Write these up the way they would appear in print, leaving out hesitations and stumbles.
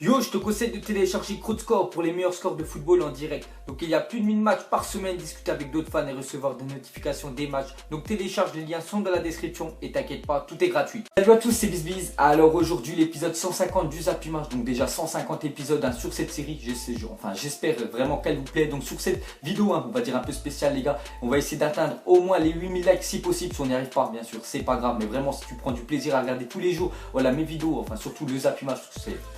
Yo, je te conseille de télécharger CrowdScore pour les meilleurs scores de football en direct. Donc il y a plus de 1000 matchs par semaine, discuter avec d'autres fans et recevoir des notifications des matchs. Donc télécharge, les liens sont dans la description et t'inquiète pas, tout est gratuit. Salut à tous, c'est BizBiz. Alors aujourd'hui l'épisode 150 du Zap Image. Donc déjà 150 épisodes sur cette série. J'espère vraiment qu'elle vous plaît. Donc sur cette vidéo, on va dire un peu spéciale les gars, on va essayer d'atteindre au moins les 8000 likes si possible. Si on n'y arrive pas, bien sûr, c'est pas grave. Mais vraiment si tu prends du plaisir à regarder tous les jours, voilà mes vidéos, enfin surtout le Zap Image,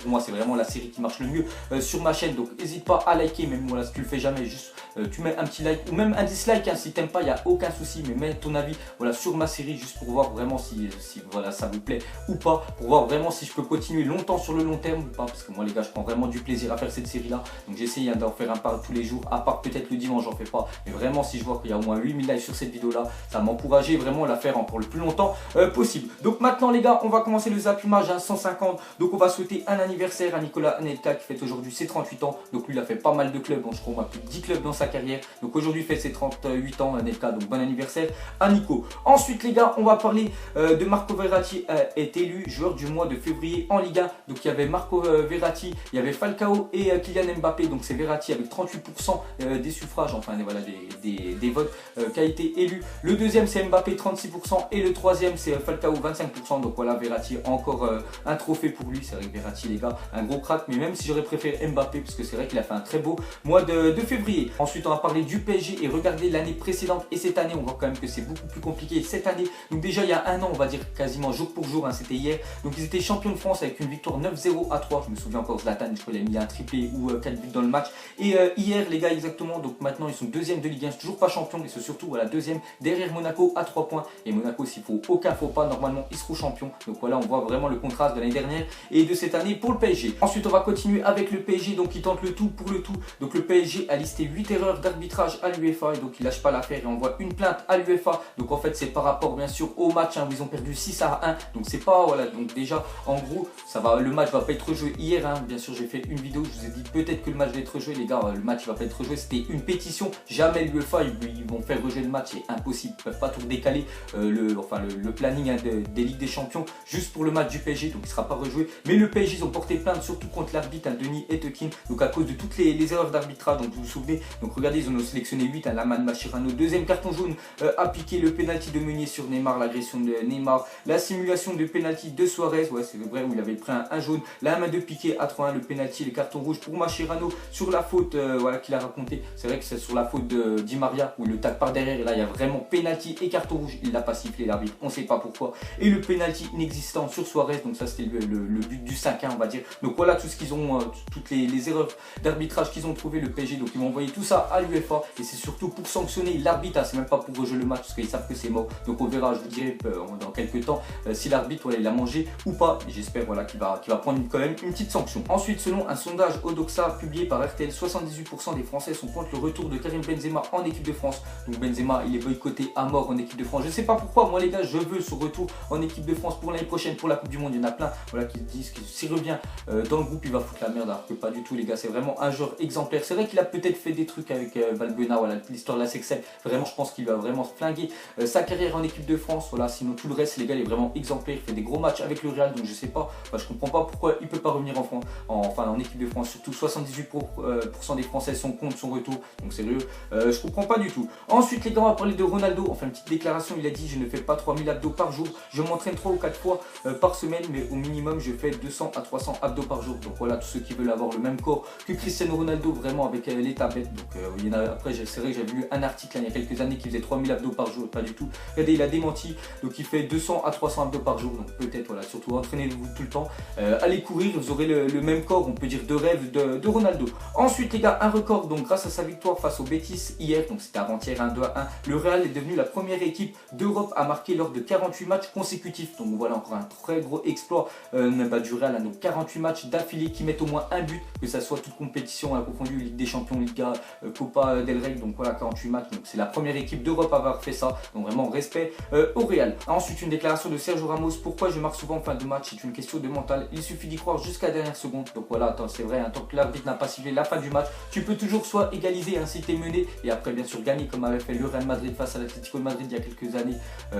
pour moi c'est vraiment la série qui marche le mieux sur ma chaîne. Donc n'hésite pas à liker, même voilà, si tu le fais jamais, juste tu mets un petit like ou même un dislike hein, si t'aimes pas, il n'y a aucun souci, mais mets ton avis voilà, sur ma série juste pour voir vraiment si voilà, ça vous plaît ou pas, pour voir vraiment si je peux continuer longtemps sur le long terme ou pas, parce que moi les gars je prends vraiment du plaisir à faire cette série là, donc j'essaye hein, d'en faire un par tous les jours, à part peut-être le dimanche j'en fais pas, mais vraiment si je vois qu'il y a au moins 8000 likes sur cette vidéo là, ça m'encourager vraiment à la faire encore le plus longtemps possible. Donc maintenant les gars, on va commencer le Zap Image hein, 150, donc on va souhaiter un anniversaire à Nicolas Anelka qui fête aujourd'hui ses 38 ans, donc lui il a fait pas mal de clubs, bon, je crois plus de 10 clubs dans sa carrière, donc aujourd'hui il fait ses 38 ans Anelka, donc bon anniversaire à Nico. Ensuite les gars, on va parler de Marco Verratti est élu joueur du mois de février en Ligue 1, donc il y avait Marco Verratti, il y avait Falcao et Kylian Mbappé, donc c'est Verratti avec 38% des suffrages, enfin voilà, des votes qui a été élu. Le deuxième c'est Mbappé 36% et le troisième c'est Falcao 25%, donc voilà Verratti encore un trophée pour lui. C'est vrai que Verratti les gars, un gros crack, mais même si j'aurais préféré Mbappé parce que c'est vrai qu'il a fait un très beau mois de février. Ensuite on va parler du PSG et regarder l'année précédente et cette année, on voit quand même que c'est beaucoup plus compliqué cette année. Donc déjà il y a un an, on va dire quasiment jour pour jour, hein, c'était hier, donc ils étaient champions de France avec une victoire 9-0 à 3, je me souviens encore Zlatan, je crois qu'il a mis un triplé ou 4 buts dans le match, et hier les gars exactement, donc maintenant ils sont deuxième de Ligue 1, toujours pas champion, mais c'est surtout voilà, deuxième derrière Monaco à 3 points, et Monaco s'il faut aucun faux pas, normalement ils seront champions. Donc voilà, on voit vraiment le contraste de l'année dernière et de cette année pour le PSG. Ensuite on va continuer avec le PSG, donc il tente le tout pour le tout. Donc le PSG a listé 8 erreurs d'arbitrage à l'UEFA et donc il lâche pas l'affaire et envoie une plainte à l'UEFA. Donc en fait c'est par rapport bien sûr au match hein, où ils ont perdu 6-1, donc c'est pas voilà, donc déjà en gros ça va, le match va pas être rejoué hier hein. Bien sûr j'ai fait une vidéo, je vous ai dit peut-être que le match va être rejoué les gars, le match va pas être rejoué, c'était une pétition, jamais l'UEFA ils vont faire rejouer le match, c'est impossible, ils peuvent pas tout décaler le planning hein, des Ligues des Champions juste pour le match du PSG, donc il ne sera pas rejoué. Mais le PSG ils ont porté plainte surtout contre l'arbitre hein, Denis Etekin, donc à cause de toutes les erreurs d'arbitrage. Donc vous vous souvenez, donc regardez, ils en ont sélectionné 8 hein, Laman Machirano, deuxième carton jaune appliqué, le penalty de Meunier sur Neymar, l'agression de Neymar, la simulation de penalty de Suarez, ouais c'est vrai où il avait pris un jaune, la main de Piqué à 3-1, le penalty, le carton rouge pour Machirano sur la faute voilà qu'il a raconté, c'est vrai que c'est sur la faute de Di Maria où il le tape par derrière et là il y a vraiment penalty et carton rouge, il l'a pas sifflé l'arbitre, on sait pas pourquoi, et le penalty inexistant sur Suarez, donc ça c'était le but du 5-1 on va dire. Donc voilà tout ce qu'ils ont, toutes les erreurs d'arbitrage qu'ils ont trouvé le PSG, donc ils vont envoyer tout ça à l'UEFA et c'est surtout pour sanctionner l'arbitre, hein, c'est même pas pour rejouer le match parce qu'ils savent que c'est mort. Donc on verra, je vous dirai dans quelques temps si l'arbitre voilà, il a mangé ou pas, et j'espère voilà, qu'il va prendre quand même une petite sanction. Ensuite selon un sondage Odoxa publié par RTL, 78% des Français sont contre le retour de Karim Benzema en équipe de France. Donc Benzema il est boycotté à mort en équipe de France, je sais pas pourquoi, moi les gars je veux ce retour en équipe de France pour l'année prochaine, pour la Coupe du Monde. Il y en a plein voilà, qui disent que s'il revient dans le groupe il va foutre la merde, alors que pas du tout les gars, c'est vraiment un joueur exemplaire. C'est vrai qu'il a peut-être fait des trucs avec Valbuena, voilà, l'histoire de la sexelle, vraiment je pense qu'il va vraiment flinguer sa carrière en équipe de France, voilà, sinon tout le reste les gars il est vraiment exemplaire, il fait des gros matchs avec le Real, donc je sais pas, je comprends pas pourquoi il peut pas revenir en France, en équipe de France, surtout 78% des Français sont contre son retour, donc sérieux, je comprends pas du tout. Ensuite les gars on va parler de Ronaldo, enfin une petite déclaration, il a dit je ne fais pas 3000 abdos par jour, je m'entraîne 3 ou 4 fois par semaine, mais au minimum je fais 200 à 300 abdos par jour. Donc voilà, tous ceux qui veulent avoir le même corps que Cristiano Ronaldo, vraiment avec les tablettes. Donc il y en a, après c'est vrai que j'avais lu un article il y a quelques années qui faisait 3000 abdos par jour, pas du tout. Regardez, il a démenti, donc il fait 200 à 300 abdos par jour. Donc peut-être voilà, surtout entraînez-vous tout le temps, allez courir, vous aurez le même corps, on peut dire de rêve de Ronaldo. Ensuite les gars, un record, donc grâce à sa victoire face au Betis hier, donc c'était avant-hier 2-1, le Real est devenu la première équipe d'Europe à marquer lors de 48 matchs consécutifs. Donc voilà encore un très gros exploit du Real, hein, donc 48 matchs d'affilée qui mettent au moins un but, que ça soit toute compétition confondue, Ligue des Champions, Liga, Copa del Rey, donc voilà 48 matchs, donc c'est la première équipe d'Europe à avoir fait ça, donc vraiment respect au Real. Ensuite une déclaration de Sergio Ramos, pourquoi je marque souvent en fin de match, c'est une question de mental, il suffit d'y croire jusqu'à la dernière seconde. Donc voilà, c'est vrai, tant que l'arbitre n'a pas sifflé la fin du match, tu peux toujours soit égaliser ainsi t'es mené et après bien sûr gagner comme avait fait le Real Madrid face à l'Atlético de Madrid il y a quelques années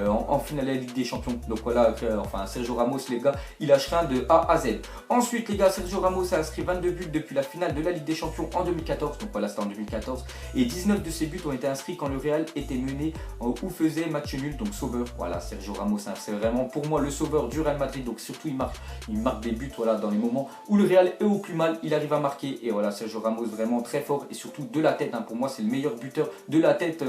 en finale de la Ligue des Champions. Donc voilà, enfin Sergio Ramos les gars, il lâche rien de A à Z. Ensuite les gars, Sergio Ramos a inscrit 22 buts depuis la finale de la Ligue des Champions en 2014, donc voilà c'était en 2014, et 19 de ces buts ont été inscrits quand le Real était mené ou faisait match nul, donc sauveur. Voilà, Sergio Ramos, hein, c'est vraiment pour moi le sauveur du Real Madrid, donc surtout il marque des buts voilà, dans les moments où le Real est au plus mal, il arrive à marquer, et voilà, Sergio Ramos vraiment très fort, et surtout de la tête, hein, pour moi c'est le meilleur buteur de la tête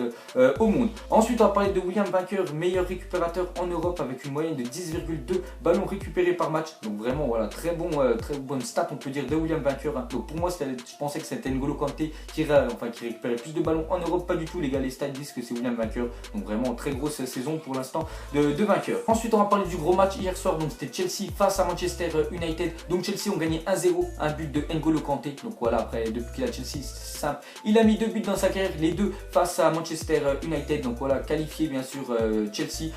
au monde. Ensuite on va parler de William Vainqueur, meilleur récupérateur en Europe avec une moyenne de 10,2 ballons récupérés par match, donc vraiment voilà, très bonne stat on peut dire de William Vainqueur, hein. Donc pour moi je pensais que c'était N'Golo Kanté qui récupérait plus de ballons en Europe, pas du tout les gars, les stats disent que c'est William Vainqueur, donc vraiment très grosse saison pour l'instant de Vainqueur. Ensuite on va parler du gros match hier soir, donc c'était Chelsea face à Manchester United, donc Chelsea ont gagné 1-0, un but de N'Golo Kanté, donc voilà, après depuis qu'il a Chelsea c'est simple, il a mis 2 buts dans sa carrière, les deux face à Manchester United, donc voilà, qualifié bien sûr Chelsea.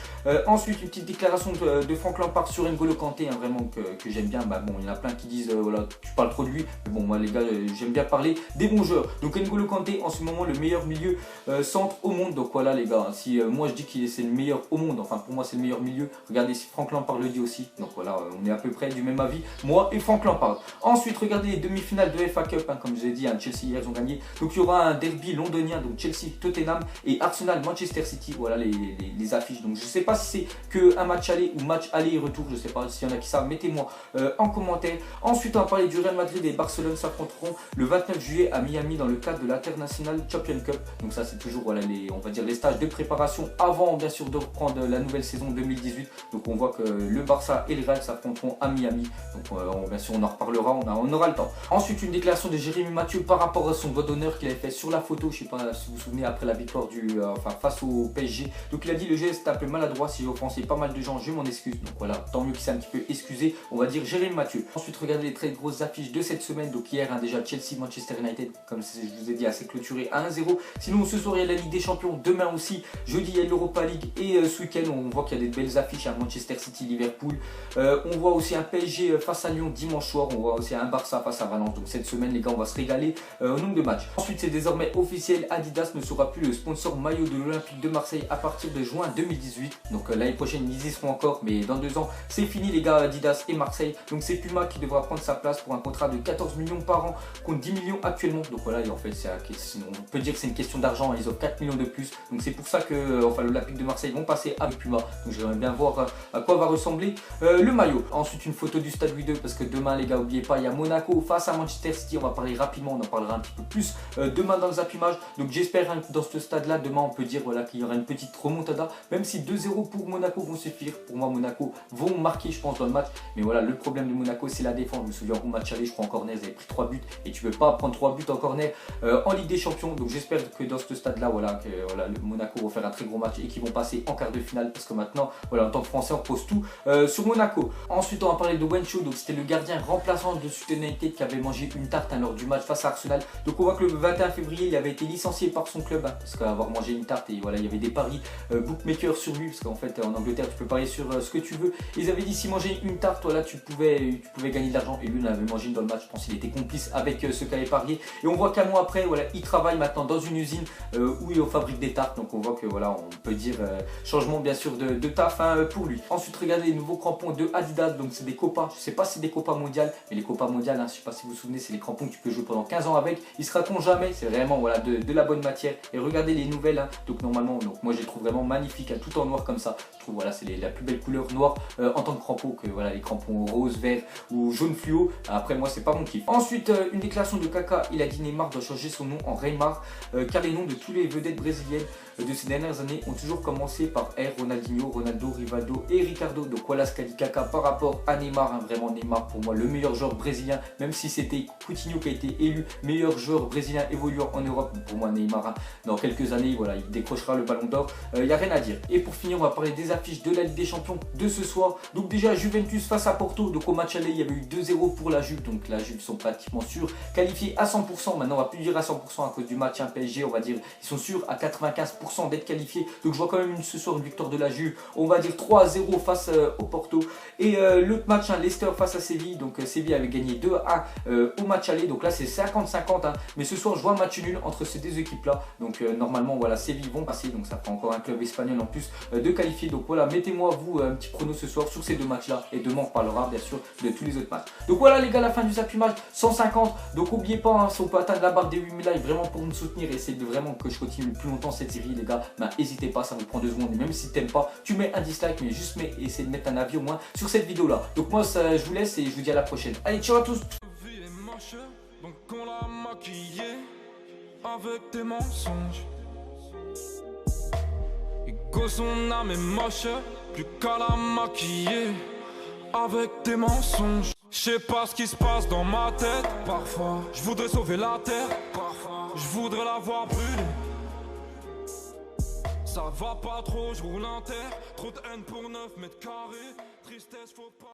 Ensuite une petite déclaration de Frank Lampard sur N'Golo Kanté, hein, vraiment que j'aime bien, bah, bon il y en a plein qui disent voilà tu parles trop de lui, mais bon moi les gars j'aime bien parler des bons joueurs, donc N'Golo Kanté en ce moment le meilleur milieu centre au monde, donc voilà les gars, si moi je dis qu'il c'est le meilleur au monde, enfin pour moi c'est le meilleur milieu, regardez si Frank Lampard le dit aussi, donc voilà on est à peu près du même avis, moi et Frank Lampard. Ensuite regardez les demi-finales de FA Cup, hein, comme je vous ai dit, hein, Chelsea hier ils ont gagné, donc il y aura un derby londonien, donc Chelsea Tottenham et Arsenal Manchester City, voilà les affiches, donc je sais pas si c'est que un match aller ou match aller et retour, je sais pas s'il y en a qui savent, mettez-moi en commentaire. Ensuite on va parler du Real Madrid et Barcelone s'affronteront le 29 juillet à Miami dans le cadre de l'International Champions Cup, donc ça c'est toujours voilà, on va dire les stages de préparation avant bien sûr de reprendre la nouvelle saison 2018, donc on voit que le Barça et le Real s'affronteront à Miami, donc bien sûr on en reparlera, on aura le temps. Ensuite une déclaration de Jérémy Mathieu par rapport à son doigt d'honneur qu'il avait fait sur la photo, je sais pas si vous vous souvenez après la victoire face au PSG, donc il a dit le geste est un peu maladroit, si j'ai offensé pas mal de gens je m'en excuse, donc voilà, tant mieux qu'il s'est un petit peu excusé, on va dire Jérémy Mathieu. Ensuite regardez les très grosses affiches de cette semaine, donc hier hein, déjà Chelsea Manchester United, comme je vous ai dit assez clôturé à 1-0, sinon ce soir il y a la Ligue des Champions, demain aussi, jeudi il y a l'Europa League, et ce week-end on voit qu'il y a des belles affiches à Manchester City, Liverpool, on voit aussi un PSG face à Lyon dimanche soir, on voit aussi un Barça face à Valence, donc cette semaine les gars on va se régaler au nombre de matchs. Ensuite c'est désormais officiel, Adidas ne sera plus le sponsor maillot de l'Olympique de Marseille à partir de juin 2018, donc l'année prochaine ils y seront encore, mais dans 2 ans c'est fini les gars, Adidas et Marseille, donc c'est Puma qui devra prendre sa place pour un contrat de 14 millions par an contre 10 millions actuellement, donc voilà, et en fait on peut dire que c'est une question d'argent, ils offrent 4 millions de plus, donc c'est pour ça que l'Olympique de Marseille vont passer avec Puma, donc j'aimerais bien voir à quoi va ressembler le maillot. Ensuite une photo du stade Louis II, parce que demain les gars n'oubliez pas, il y a Monaco face à Manchester City, on va parler rapidement, on en parlera un petit peu plus demain dans le zappimage, donc j'espère hein, que dans ce stade là demain on peut dire voilà, qu'il y aura une petite remontada, même si 2-0 pour Monaco vont suffire, pour moi Monaco vont marquer je pense dans le match, mais voilà le problème de Monaco c'est la défense, je me souviens au match aller je crois en corner ils avaient pris 3 buts, et tu ne peux pas prendre 3 buts en corner en Ligue des Champions, donc j'espère que dans ce stade là voilà, que voilà, le Monaco va faire un très gros match et qu'ils vont passer en quart de finale, parce que maintenant voilà, en tant que Français on pose tout sur Monaco. Ensuite on va parler de Wencho, donc c'était le gardien remplaçant de Sutton United qui avait mangé une tarte hein, lors du match face à Arsenal, donc on voit que le 21 février il avait été licencié par son club hein, parce qu'avoir mangé une tarte, et voilà il y avait des paris bookmakers sur lui, parce qu'en fait en Angleterre tu peux parier sur ce que tu veux, ils avaient dit si mangeait une tarte voilà, tu pouvais gagner de l'argent, et lui il en avait mangé une dans le match, je pense qu'il était complice avec ceux qui avaient parié, et on voit qu'un mois après voilà, il travaille maintenant dans une usine où il fabrique des tartes, donc on voit que voilà, on peut dire changement bien sûr de taf hein, pour lui. Ensuite regardez les nouveaux crampons de Adidas, donc c'est des Copa, je sais pas si c'est des Copa mondiales, mais les Copa mondiales hein, je sais pas si vous vous souvenez, c'est les crampons que tu peux jouer pendant 15 ans avec, ils se racontent jamais, c'est vraiment voilà, de la bonne matière, et regardez les nouvelles hein, donc normalement, donc moi je les trouve vraiment magnifiques hein, tout en noir comme ça, je trouve voilà c'est la plus belle couleur noire en tant que crampon que voilà, les crampons rose, vert ou jaune fluo, après moi c'est pas mon kiff. Ensuite une déclaration de Kaka, il a dit Neymar doit changer son nom en Neymar car les noms de tous les vedettes brésiliennes de ces dernières années ont toujours commencé par R, Ronaldinho, Ronaldo, Rivaldo et Ricardo, donc voilà ce qu'a dit Kaka par rapport à Neymar hein, vraiment Neymar pour moi le meilleur joueur brésilien, même si c'était Coutinho qui a été élu meilleur joueur brésilien évoluant en Europe, pour moi Neymar hein, dans quelques années voilà, il décrochera le ballon d'or, il n'y a rien à dire. Et pour finir on va parler des affiches de la Ligue des Champions de ce soir, donc déjà Juventus face à Porto, donc au match aller il y avait eu 2-0 pour la Juve, donc la Juve sont pratiquement sûrs qualifiés à 100%, maintenant on va plus dire à 100% à cause du match hein, PSG, on va dire ils sont sûrs à 95% d'être qualifiés, donc je vois quand même ce soir une victoire de la Juve, on va dire 3-0 face au Porto, et l'autre match hein, Leicester face à Séville, donc Séville avait gagné 2-1 au match aller, donc là c'est 50-50 hein, mais ce soir je vois un match nul entre ces deux équipes là, donc normalement voilà Séville vont passer, donc ça fera encore un club espagnol en plus de qualifier, donc voilà mettez-moi vous un petit prono ce soir sur ces deux matchs là, et demain on parlera bien sûr de tous les autres matchs. match. Donc voilà les gars, la fin du Zappy Match, 150. Donc n'oubliez pas, hein, si on peut atteindre la barre des 8000 likes vraiment pour nous soutenir et essayer de vraiment que je continue le plus longtemps cette série les gars, bah n'hésitez pas, ça vous prend 2 secondes. Et même si t'aimes pas, tu mets un dislike, mais juste essaie de mettre un avis au moins sur cette vidéo là. Donc moi ça, je vous laisse et je vous dis à la prochaine. Allez, ciao à tous. Donc on l'a maquillé avec des mensonges. Et que son âme est moche, plus qu'à la maquiller avec des mensonges. Je sais pas ce qui se passe dans ma tête. Parfois, je voudrais sauver la terre. Parfois, je voudrais la voir brûler. Ça va pas trop, je roule un terre. Trop de haine pour 9 mètres carrés. Tristesse, faut pas.